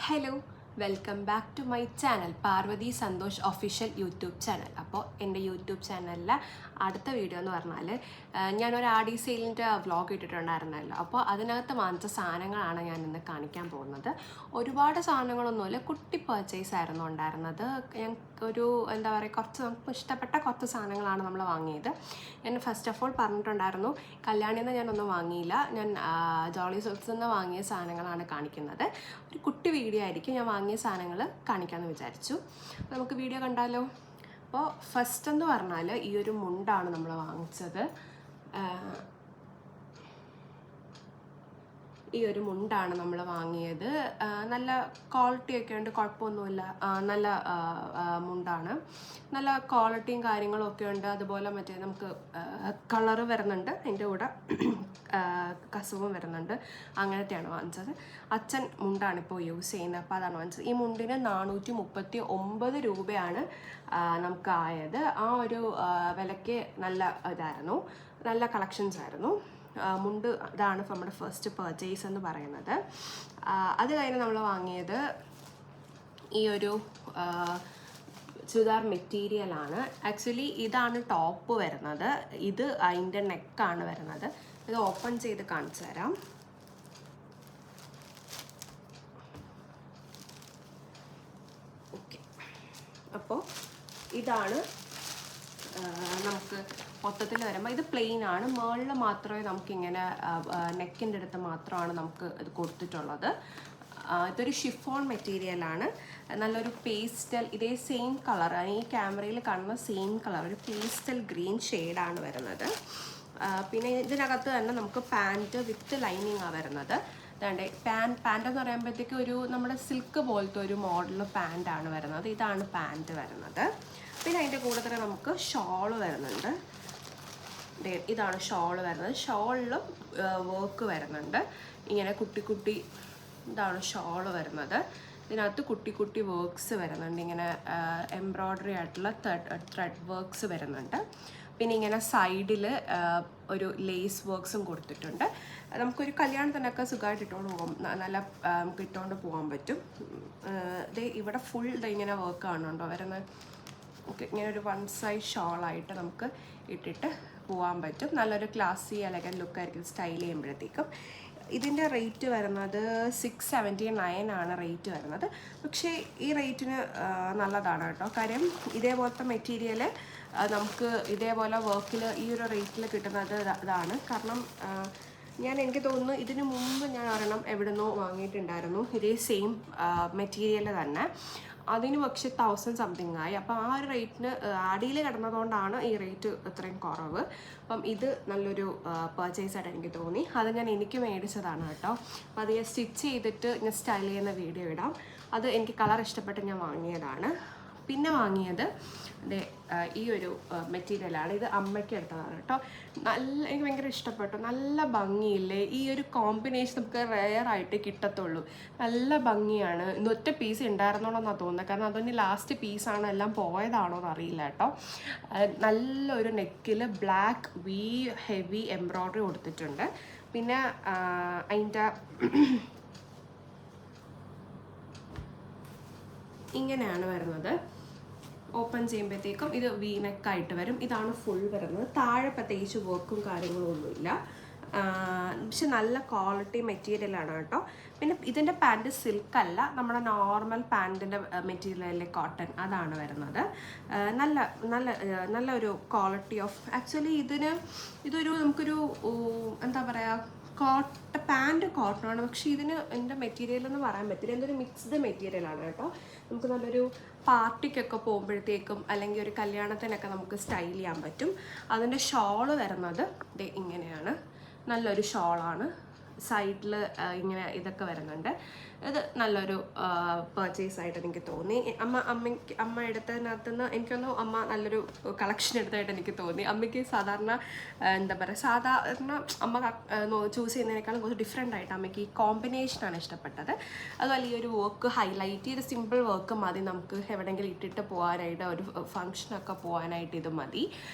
Hello, welcome back to my channel Parvati Santosh official YouTube channel. അപ്പോൾ എൻ്റെ YouTube ചാനലിലെ അടുത്ത വീഡിയോ എന്ന് പറഞ്ഞാൽ ഞാനൊരു ആടി സെയിലിൻ്റെ വ്ളോഗ് ഇട്ടിട്ടുണ്ടായിരുന്നല്ലോ. അപ്പോൾ അതിനകത്ത് വാങ്ങിച്ച സാധനങ്ങളാണ് ഞാൻ ഇന്ന് കാണിക്കാൻ പോകുന്നത്. ഒരുപാട് സാധനങ്ങളൊന്നുമില്ല, കുട്ടി പർച്ചേസ് ആയിരുന്നു ഉണ്ടായിരുന്നത്. ഞങ്ങൾക്കൊരു എന്താ പറയുക, കുറച്ച് നമുക്ക് ഇഷ്ടപ്പെട്ട കുറച്ച് സാധനങ്ങളാണ് നമ്മൾ വാങ്ങിയത്. ഞാൻ ഫസ്റ്റ് ഓഫ് ഓൾ പറഞ്ഞിട്ടുണ്ടായിരുന്നു, കല്യാണിയിൽ നിന്ന് ഞാനൊന്നും വാങ്ങിയില്ല, ഞാൻ ജോളി സിൽക്സിൽ നിന്ന് വാങ്ങിയ സാധനങ്ങളാണ് കാണിക്കുന്നത്. ഒരു കുട്ടി വീഡിയോ ആയിരിക്കും, ഞാൻ വാങ്ങിയ സാധനങ്ങൾ കാണിക്കാമെന്ന് വിചാരിച്ചു. അപ്പോൾ നമുക്ക് വീഡിയോ കണ്ടാലോ. അപ്പോൾ ഫസ്റ്റ് എന്ന് പറഞ്ഞാൽ ഈ ഒരു മുണ്ടാണ് നമ്മൾ വാങ്ങിച്ചത്. ഈ ഒരു മുണ്ടാണ് നമ്മൾ വാങ്ങിയത്. നല്ല ക്വാളിറ്റി ഒക്കെ ഉണ്ട്, കുഴപ്പമൊന്നുമില്ല. നല്ല മുണ്ടാണ്, നല്ല ക്വാളിറ്റിയും കാര്യങ്ങളും ഒക്കെ ഉണ്ട്. അതുപോലെ മറ്റേ നമുക്ക് കളറ് വരുന്നുണ്ട്, അതിൻ്റെ കൂടെ കസവും വരുന്നുണ്ട്. അങ്ങനത്തെയാണ് വാങ്ങിച്ചത്. അച്ഛൻ മുണ്ടാണ് ഇപ്പോൾ യൂസ് ചെയ്യുന്നത്, അപ്പോൾ അതാണ് വാങ്ങിച്ചത്. ഈ മുണ്ടിന് 439 രൂപയാണ് നമുക്ക് ആയത്. ആ ഒരു വിലയ്ക്ക് നല്ല ഇതായിരുന്നു, നല്ല കളക്ഷൻസ് ആയിരുന്നു. മുണ്ട് ഇതാണ് നമ്മുടെ ഫസ്റ്റ് പർച്ചേസ് എന്ന് പറയുന്നത്. അത് കഴിഞ്ഞ് നമ്മൾ വാങ്ങിയത് ഈ ഒരു ചുരിദാർ മെറ്റീരിയലാണ്. ആക്ച്വലി ഇതാണ് ടോപ്പ് വരുന്നത്, ഇത് അതിൻ്റെ നെക്കാണ് വരുന്നത്. ഇത് ഓപ്പൺ ചെയ്ത് കാണിച്ചു തരാം. ഓക്കെ, അപ്പോൾ ഇതാണ് നമുക്ക് മൊത്തത്തിൽ വരുമ്പോൾ. ഇത് പ്ലെയിൻ ആണ്, മുകളിൽ മാത്രമേ നമുക്കിങ്ങനെ നെക്കിൻ്റെ അടുത്ത് മാത്രമാണ് നമുക്ക് ഇത് കൊടുത്തിട്ടുള്ളത്. ഇതൊരു ഷിഫോൺ മെറ്റീരിയലാണ്, നല്ലൊരു പേസ്റ്റൽ, ഇതേ സെയിം കളർ, ഈ ക്യാമറയിൽ കാണുന്ന സെയിം കളർ, ഒരു പേസ്റ്റൽ ഗ്രീൻ ഷെയ്ഡാണ് വരുന്നത്. പിന്നെ ഇതിനകത്ത് തന്നെ നമുക്ക് പാൻറ്റ് വിത്ത് ലൈനിങ്ങാണ് വരുന്നത്. അതാണ്ട് പാൻറ്റ് എന്ന് പറയുമ്പോഴത്തേക്ക് ഒരു നമ്മുടെ സിൽക്ക് പോലത്തെ ഒരു മോഡൽ പാൻറ്റാണ് വരുന്നത്. ഇതാണ് പാൻറ്റ് വരുന്നത്. പിന്നെ അതിൻ്റെ കൂടെ തന്നെ നമുക്ക് ഷോള് വരുന്നുണ്ട്. ഇതാണ് ഷോള് വരുന്നത്. ഷോളിലും വർക്ക് വരുന്നുണ്ട്, ഇങ്ങനെ കുട്ടി കുട്ടി. ഇതാണ് ഷോള് വരുന്നത്. ഇതിനകത്ത് കുട്ടി കുട്ടി വർക്ക്സ് വരുന്നുണ്ട്, ഇങ്ങനെ എംബ്രോയ്ഡറി ആയിട്ടുള്ള ത്രെഡ് വർക്ക്സ് വരുന്നുണ്ട്. പിന്നെ ഇങ്ങനെ സൈഡിൽ ഒരു ലേസ് വർക്ക്സും കൊടുത്തിട്ടുണ്ട്. നമുക്കൊരു കല്യാണത്തിനൊക്കെ സുഖമായിട്ട് ഇട്ടുകൊണ്ട് പോകും, നല്ല നമുക്ക് ഇട്ടുകൊണ്ട് പോകാൻ പറ്റും. ഇത് ഇവിടെ ഫുൾ ഇങ്ങനെ വർക്ക് കാണുന്നുണ്ടോ വരുന്നത്. ഓക്കെ, ഇങ്ങനെ ഒരു വൺ സൈഡ് ഷോളായിട്ട് നമുക്ക് ഇട്ടിട്ട് പോകാൻ പറ്റും. നല്ലൊരു ക്ലാസി എലഗൻ ലുക്കായിരിക്കും സ്റ്റൈൽ ചെയ്യുമ്പോഴത്തേക്കും. ഇതിൻ്റെ റേറ്റ് വരുന്നത് 679 ആണ് റേറ്റ് വരുന്നത്. പക്ഷേ ഈ റേറ്റിന് നല്ലതാണ് കേട്ടോ. കാര്യം ഇതേപോലത്തെ മെറ്റീരിയൽ നമുക്ക് ഇതേപോലെ വർക്കിൽ ഈ ഒരു റേറ്റിൽ കിട്ടുന്നത് ഇതാണ്. കാരണം എനിക്ക് തോന്നുന്നു ഇതിന് മുമ്പ് ഞാൻ ഒരെണ്ണം എവിടെ നിന്നോ വാങ്ങിയിട്ടുണ്ടായിരുന്നു, ഇതേ സെയിം മെറ്റീരിയൽ തന്നെ. അതിന് പക്ഷേ 1000 സംതിങ് ആയി. അപ്പം ആ ഒരു റേറ്റിന് അടിയിൽ കിടന്നതുകൊണ്ടാണ് ഈ റേറ്റ് ഇത്രയും കുറവ്. അപ്പം ഇത് നല്ലൊരു പർച്ചേസായിട്ട് എനിക്ക് തോന്നി. അത് എനിക്ക് മേടിച്ചതാണ് കേട്ടോ. അപ്പം അത് ഞാൻ സ്റ്റിച്ച് ചെയ്തിട്ട് ഞാൻ സ്റ്റൈൽ ചെയ്യുന്ന വീഡിയോ ഇടാം. അത് എനിക്ക് കളർ ഇഷ്ടപ്പെട്ട് ഞാൻ വാങ്ങിയതാണ്. പിന്നെ വാങ്ങിയത് ഈ ഒരു മെറ്റീരിയലാണ്. ഇത് അമ്മയ്ക്ക് എടുത്തതാണ് കേട്ടോ. എനിക്ക് ഭയങ്കര ഇഷ്ടപ്പെട്ടു, നല്ല ഭംഗിയില്ലേ. ഈ ഒരു കോമ്പിനേഷൻ നമുക്ക് റെയർ ആയിട്ട് കിട്ടത്തുള്ളൂ. നല്ല ഭംഗിയാണ്. ഒറ്റ പീസ് ഉണ്ടായിരുന്നോളെന്നാണ് തോന്നുന്നത്, കാരണം അതൊന്ന് ലാസ്റ്റ് പീസാണ്, എല്ലാം പോയതാണോ എന്ന് അറിയില്ല കേട്ടോ. നല്ലൊരു നെക്കിൽ ബ്ലാക്ക് ഹെവി എംബ്രോയ്ഡറി കൊടുത്തിട്ടുണ്ട്. പിന്നെ അതിൻ്റെ ഇങ്ങനെയാണ് വരുന്നത്. ഓപ്പൺ ചെയ്യുമ്പോഴത്തേക്കും ഇത് വീനെക്കായിട്ട് വരും. ഇതാണ് ഫുൾ വരുന്നത്. താഴെ പ്രത്യേകിച്ച് വർക്കും കാര്യങ്ങളും ഒന്നുമില്ല, പക്ഷെ നല്ല ക്വാളിറ്റി മെറ്റീരിയലാണ് കേട്ടോ. പിന്നെ ഇതിൻ്റെ പാൻറ്റ് സിൽക്കല്ല, നമ്മുടെ നോർമൽ പാൻറ്റിൻ്റെ മെറ്റീരിയലിലെ കോട്ടൺ, അതാണ് വരുന്നത്. നല്ല നല്ല നല്ലൊരു ക്വാളിറ്റി ഓഫ്. ആക്ച്വലി ഇതൊരു നമുക്കൊരു എന്താ പറയുക, പാൻറ്റ് കോട്ടണാണ്, പക്ഷേ ഇതിന് എൻ്റെ മെറ്റീരിയൽ എന്ന് പറയാൻ പറ്റില്ല, എന്തൊരു മിക്സ്ഡ് മെറ്റീരിയലാണ് കേട്ടോ. നമുക്ക് നല്ലൊരു പാർട്ടിക്കൊക്കെ പോകുമ്പോഴത്തേക്കും അല്ലെങ്കിൽ ഒരു കല്യാണത്തിനൊക്കെ നമുക്ക് സ്റ്റൈൽ ചെയ്യാൻ പറ്റും. അതിൻ്റെ ഷോള് വരുന്നത് ഇങ്ങനെയാണ്, നല്ലൊരു ഷോളാണ്. സൈഡിൽ ഇങ്ങനെ ഇതൊക്കെ വരുന്നുണ്ട്. ഇത് നല്ലൊരു പർച്ചേസായിട്ട് എനിക്ക് തോന്നി. അമ്മ എടുത്തതിനകത്ത് നിന്ന് എനിക്കൊന്ന് അമ്മ നല്ലൊരു കളക്ഷൻ എടുത്തതായിട്ട് എനിക്ക് തോന്നി. അമ്മയ്ക്ക് സാധാരണ എന്താ പറയുക, സാധാരണ അമ്മ ചൂസ് ചെയ്യുന്നതിനേക്കാളും കുറച്ച് ഡിഫറെൻ്റ് ആയിട്ട് അമ്മയ്ക്ക് ഈ കോമ്പിനേഷനാണ് ഇഷ്ടപ്പെട്ടത്. അതുപോലെ ഈ ഒരു വർക്ക് ഹൈലൈറ്റ് ചെയ്ത് സിമ്പിൾ വർക്ക് മതി, നമുക്ക് എവിടെയെങ്കിലും ഇട്ടിട്ട് പോകാനായിട്ട്, ഒരു ഫങ്ഷനൊക്കെ പോകാനായിട്ട് ഇത് മതി.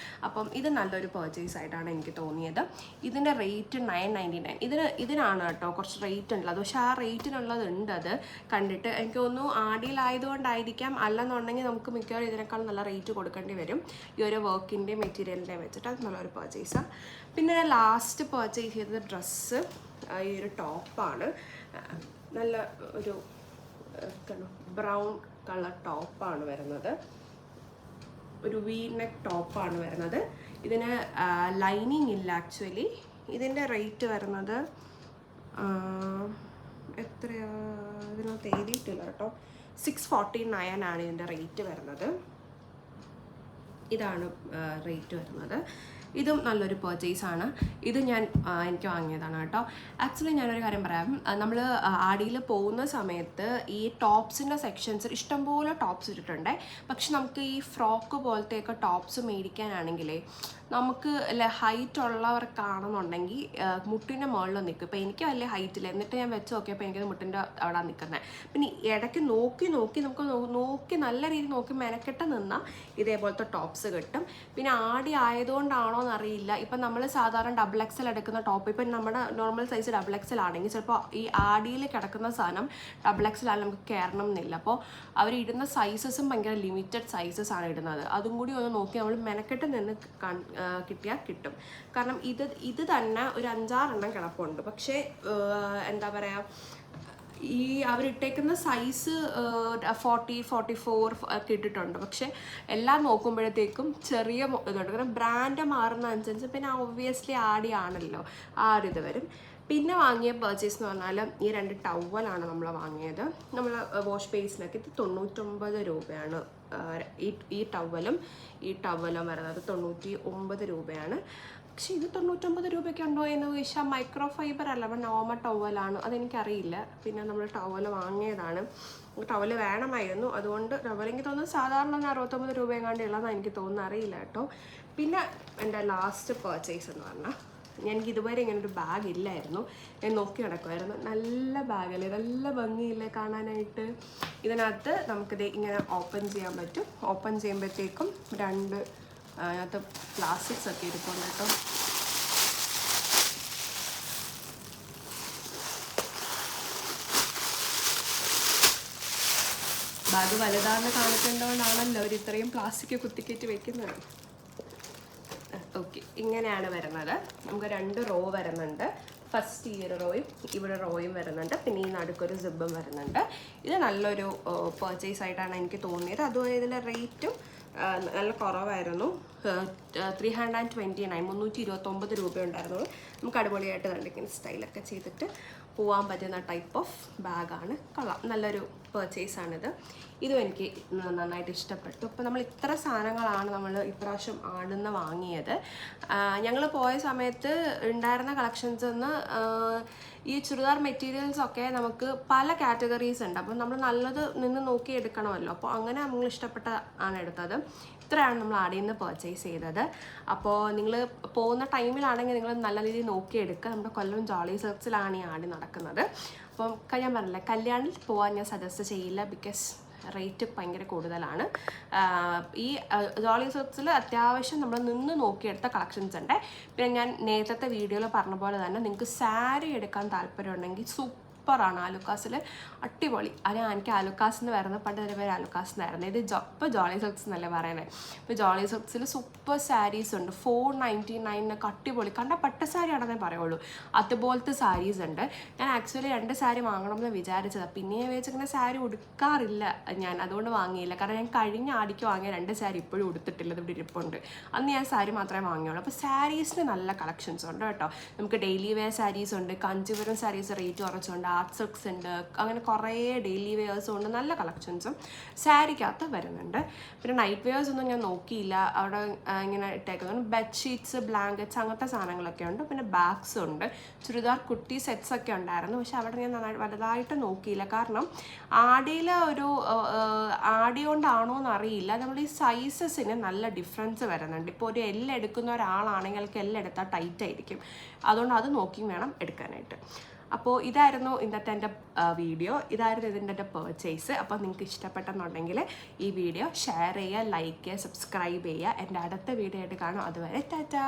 അപ്പം ഇത് നല്ലൊരു പർച്ചേസായിട്ടാണ് എനിക്ക് തോന്നിയത്. ഇതിൻ്റെ റേറ്റ് 999. ഇതിനാണ് കേട്ടോ കുറച്ച് റേറ്റ് ഉള്ളത്, പക്ഷെ ആ റേറ്റിനുള്ളത് ഉണ്ട് അത് കണ്ടിട്ട്. എനിക്ക് തോന്നുന്നു ആടിയിലായതുകൊണ്ടായിരിക്കാം, അല്ലെന്നുണ്ടെങ്കിൽ നമുക്ക് മിക്കവാറും ഇതിനേക്കാൾ നല്ല റേറ്റ് കൊടുക്കേണ്ടി വരും ഈ ഒരു വർക്കിൻ്റെ മെറ്റീരിയലിൻ്റെ വെച്ചിട്ട്. അത് നല്ലൊരു പർച്ചേസാണ്. പിന്നെ ഞാൻ ലാസ്റ്റ് പർച്ചേസ് ചെയ്തത് ഡ്രസ്സ്, ഈ ഒരു ടോപ്പാണ്. നല്ല ഒരു ബ്രൗൺ കളർ ടോപ്പാണ് വരുന്നത്, ഒരു വി നെക്ക് ടോപ്പാണ് വരുന്നത്. ഇതിന് ലൈനിങ് ഇല്ല ആക്ച്വലി. ഇതിൻ്റെ റേറ്റ് വരുന്നത് എത്രയാ ഇതിനകത്ത് എഴുതിയിട്ടില്ല കേട്ടോ. 649 ആണ് ഇതിൻ്റെ റേറ്റ് വരുന്നത്. ഇതാണ് റേറ്റ് വരുന്നത്. ഇതും നല്ലൊരു പർച്ചേസാണ്. ഇത് എനിക്ക് വാങ്ങിയതാണ് കേട്ടോ. ആക്ച്വലി ഞാനൊരു കാര്യം പറയാം, നമ്മൾ ആടിയിൽ പോകുന്ന സമയത്ത് ഈ ടോപ്സിൻ്റെ സെക്ഷൻസ് ഇഷ്ടംപോലെ ടോപ്സ് ഇട്ടിട്ടുണ്ട്. പക്ഷെ നമുക്ക് ഈ ഫ്രോക്ക് പോലത്തെയൊക്കെ ടോപ്സ് മേടിക്കാനാണെങ്കിലേ നമുക്ക് ഹൈറ്റ് ഉള്ളവർക്കാണെന്നുണ്ടെങ്കിൽ മുട്ടിൻ്റെ മുകളിൽ നിൽക്കും. ഇപ്പോൾ എനിക്ക് വലിയ ഹൈറ്റില്ല, എന്നിട്ട് ഞാൻ വെച്ച് നോക്കിയപ്പോൾ എനിക്കത് മുട്ടിൻ്റെ അവിടെ നിൽക്കുന്നത്. പിന്നെ ഇടയ്ക്ക് നോക്കി നമുക്ക് നോക്കി നല്ല രീതിയിൽ നോക്കി മെനക്കെട്ട് നിന്നാൽ ഇതേപോലത്തെ ടോപ്സ് കിട്ടും. പിന്നെ ആടി ആയതുകൊണ്ടാണോ എന്നറിയില്ല, ഇപ്പം നമ്മൾ സാധാരണ XXL എടുക്കുന്ന ടോപ്പ്, ഇപ്പം നമ്മുടെ നോർമൽ സൈസ് XXL ആണെങ്കിൽ ചിലപ്പോൾ ഈ ആടിയിൽ കിടക്കുന്ന സാധനം XXL ആണ് നമുക്ക് കയറണം എന്നില്ല. അപ്പോൾ അവർ ഇടുന്ന സൈസസും ഭയങ്കര ലിമിറ്റഡ് സൈസസ് ആണ് ഇടുന്നത്. അതും കൂടി ഒന്ന് നോക്കി നമ്മൾ മെനക്കെട്ട് നിന്ന് കിട്ടിയാൽ കിട്ടും. കാരണം ഇത് തന്നെ ഒരു 5-6 എണ്ണം കിടപ്പുണ്ട്. പക്ഷേ എന്താ പറയുക, ഈ അവരിട്ടേക്കുന്ന സൈസ് 40, 44 ഒക്കെ ഇട്ടിട്ടുണ്ട്. പക്ഷെ എല്ലാം നോക്കുമ്പോഴത്തേക്കും ചെറിയ ഇതുണ്ട്. കാരണം ബ്രാൻഡ് മാറുന്ന അനുസരിച്ച് പിന്നെ ഒബ്വിയസ്ലി ആടിയാണല്ലോ, ആ ഒരു ഇത് വരും. പിന്നെ വാങ്ങിയ പർച്ചേസ് എന്ന് പറഞ്ഞാൽ ഈ 2 ടവലാണ് നമ്മൾ വാങ്ങിയത്. നമ്മൾ വാഷ് ബേസിനൊക്കെ ഇത് 99 രൂപയാണ്. ഈ ടവലും വരുന്നത് 99 രൂപയാണ്. പക്ഷേ ഇത് 99 രൂപയ്ക്ക് ഉണ്ടോ എന്ന് ചോദിച്ചാൽ മൈക്രോ ഫൈബർ അല്ല, അപ്പോൾ നോർമൽ ടവലാണ്, അതെനിക്കറിയില്ല. പിന്നെ നമ്മൾ ടവൽ വാങ്ങിയതാണ്. ടവൽ വേണമായിരുന്നു, അതുകൊണ്ട് ടവൽ എനിക്ക് തോന്നുന്നു സാധാരണ 69 രൂപ എങ്ങാണ്ടുള്ളതെന്ന് എനിക്ക് തോന്നുന്നു, അറിയില്ല കേട്ടോ. പിന്നെ എൻ്റെ ലാസ്റ്റ് പർച്ചേസ് എന്ന് പറഞ്ഞാൽ, എനിക്ക് ഇതുവരെ ഇങ്ങനൊരു ബാഗ് ഇല്ലായിരുന്നു. ഞാൻ നോക്കി നടക്കുമായിരുന്നു. നല്ല ബാഗല്ലേ, നല്ല ഭംഗിയില്ലേ കാണാനായിട്ട്. ഇതിനകത്ത് നമുക്കിത് ഇങ്ങനെ ഓപ്പൺ ചെയ്യാൻ പറ്റും. ഓപ്പൺ ചെയ്യുമ്പോഴത്തേക്കും 2 അതിനകത്ത് പ്ലാസ്റ്റിക്സ് ഒക്കെ ഇരിപ്പുണ്ട് കേട്ടോ. ബാഗ് വലുതാണെന്ന് കാണിക്കേണ്ടതുകൊണ്ടാണല്ലോ അവർ ഇത്രയും പ്ലാസ്റ്റിക് കുത്തിക്കയറ്റി വെക്കുന്നത്. ഓക്കെ, ഇങ്ങനെയാണ് വരുന്നത്. നമുക്ക് 2 റോ വരുന്നുണ്ട്. ഫസ്റ്റ് ഈ ഒരു റോയും ഇവിടെ റോയും വരുന്നുണ്ട്. പിന്നെ ഈ നടുക്കൊരു സിബും വരുന്നുണ്ട്. ഇത് നല്ലൊരു പർച്ചേസ് ആയിട്ടാണ് എനിക്ക് തോന്നിയത്. അതുപോലെ ഇതിൻ്റെ റേറ്റും നല്ല കുറവായിരുന്നു. 329 329 രൂപ ഉണ്ടായിരുന്നുള്ളൂ. നമുക്ക് അടിപൊളിയായിട്ട് കണ്ടിങ്ങനെ സ്റ്റൈലൊക്കെ ചെയ്തിട്ട് പോകാൻ പറ്റുന്ന ടൈപ്പ് ഓഫ് ബാഗാണ്. കൊള്ളാം, നല്ലൊരു പർച്ചേസാണിത്. ഇതും എനിക്ക് നന്നായിട്ട് ഇഷ്ടപ്പെട്ടു. അപ്പോൾ നമ്മൾ ഇത്ര സാധനങ്ങളാണ് നമ്മൾ ഇപ്രാവശ്യം ആടുന്ന് വാങ്ങിയത്. ഞങ്ങൾ പോയ സമയത്ത് ഉണ്ടായിരുന്ന കളക്ഷൻസ് ഒന്ന് ഈ ചുരിദാർ മെറ്റീരിയൽസൊക്കെ നമുക്ക് പല കാറ്റഗറീസ് ഉണ്ട്. അപ്പോൾ നമ്മൾ നല്ലത് നിന്ന് നോക്കി എടുക്കണമല്ലോ. അപ്പോൾ അങ്ങനെ നമ്മൾ ഇഷ്ടപ്പെട്ട ആണ് എടുത്തത്. ഇത്രയാണ് നമ്മൾ ആടിയിൽ നിന്ന് പർച്ചേസ് ചെയ്തത്. അപ്പോൾ നിങ്ങൾ പോകുന്ന ടൈമിലാണെങ്കിൽ നിങ്ങൾ നല്ല രീതിയിൽ നോക്കിയെടുക്കുക. നമ്മുടെ കൊല്ലം ജോളി സിൽക്സിലാണ് ഈ ആടി നടക്കുന്നത്. അപ്പം ഞാൻ പറഞ്ഞില്ല, കല്യാണിൽ പോകാൻ ഞാൻ സജസ്റ്റ് ചെയ്യില്ല, ബിക്കോസ് റേറ്റ് ഭയങ്കര കൂടുതലാണ്. ഈ ജോളി സിൽക്സിൽ അത്യാവശ്യം നമ്മൾ നിന്ന് നോക്കിയെടുത്ത കളക്ഷൻസ് ഉണ്ട്. പിന്നെ ഞാൻ നേരത്തെ വീഡിയോയിൽ പറഞ്ഞ പോലെ തന്നെ നിങ്ങൾക്ക് സാരി എടുക്കാൻ താല്പര്യമുണ്ടെങ്കിൽ സൂപ്പറാണ്. ആലുക്കാസിൽ അടിപൊളി. എനിക്ക് ആലുക്കാസിന് വരുന്നത് പണ്ട് ഒരു പേര് ആലുക്കാസിനായിരുന്നു. ഇത് ഇപ്പോൾ ജോളി സിൽക്സ് എന്നല്ലേ പറയുന്നത്. ഇപ്പോൾ ജോളി സിൽക്സിൽ സൂപ്പർ സാരീസ് ഉണ്ട്. 499 അടിപൊളി, കണ്ട പട്ട് സാരി ആണെന്നേ പറയുള്ളൂ, അതുപോലത്തെ സാരീസ് ഉണ്ട്. ഞാൻ ആക്ച്വലി 2 സാരി വാങ്ങണമെന്ന് വിചാരിച്ചതാണ്. പിന്നെ ഞാൻ വിചാരിച്ചിങ്ങനെ സാരി ഉടുക്കാറില്ല ഞാൻ, അതുകൊണ്ട് വാങ്ങിയില്ല. കാരണം ഞാൻ കഴിഞ്ഞ ആടിക്ക് വാങ്ങിയ 2 സാരി ഇപ്പോഴും ഉടുത്തിട്ടില്ല, ഇവിടെ ഇരിപ്പുണ്ട്. അന്ന് ഞാൻ സാരി മാത്രമേ വാങ്ങിയുള്ളൂ. അപ്പോൾ സാരീസിന് നല്ല കളക്ഷൻസ് ഉണ്ട് കേട്ടോ. നമുക്ക് ഡെയിലി വെയർ സാരീസ് ഉണ്ട്, കാഞ്ചീപുരം സാരീസ് റേറ്റ് കുറച്ചുണ്ട്, ആർട്ട് സിൽക്സ് ഉണ്ട്, അങ്ങനെ കുറേ ഡെയിലി വെയേഴ്സും ഉണ്ട്. നല്ല കളക്ഷൻസും സാരിക്കകത്ത് വരുന്നുണ്ട്. പിന്നെ നൈറ്റ് വെയേഴ്സ് ഒന്നും ഞാൻ നോക്കിയില്ല, അവിടെ ഇങ്ങനെ ഇട്ടേക്കുന്നത്. ബെഡ്ഷീറ്റ്സ്, ബ്ലാങ്കറ്റ്സ്, അങ്ങനത്തെ സാധനങ്ങളൊക്കെ ഉണ്ട്. പിന്നെ ബാഗ്സ് ഉണ്ട്, ചുരിദാർ കുട്ടി സെറ്റ്സ് ഒക്കെ ഉണ്ടായിരുന്നു. പക്ഷെ അവിടെ ഞാൻ വലുതായിട്ട് നോക്കിയില്ല. കാരണം ആടി കൊണ്ടാണോ എന്നറിയില്ല, നമ്മൾ ഈ സൈസസിന് നല്ല ഡിഫറൻസ് വരുന്നുണ്ട്. ഇപ്പോൾ ഒരു എൽ എടുക്കുന്ന ഒരാളാണെങ്കിൽ എൽ എടുത്താൽ ടൈറ്റ് ആയിരിക്കും. അതുകൊണ്ട് അത് നോക്കി വേണം എടുക്കാനായിട്ട്. അപ്പോൾ ഇതായിരുന്നു ഇന്നത്തെ എൻ്റെ വീഡിയോ. ഇതായിരുന്നു ഇതിൻ്റെ പർച്ചേസ്. അപ്പോൾ നിങ്ങൾക്ക് ഇഷ്ടപ്പെട്ടെന്നുണ്ടെങ്കിൽ ഈ വീഡിയോ ഷെയർ ചെയ്യുക, ലൈക്ക് ചെയ്യുക, സബ്സ്ക്രൈബ് ചെയ്യുക. എൻ്റെ അടുത്ത വീഡിയോ ആയിട്ട് കാണാം. അതുവരെ ടാറ്റാ.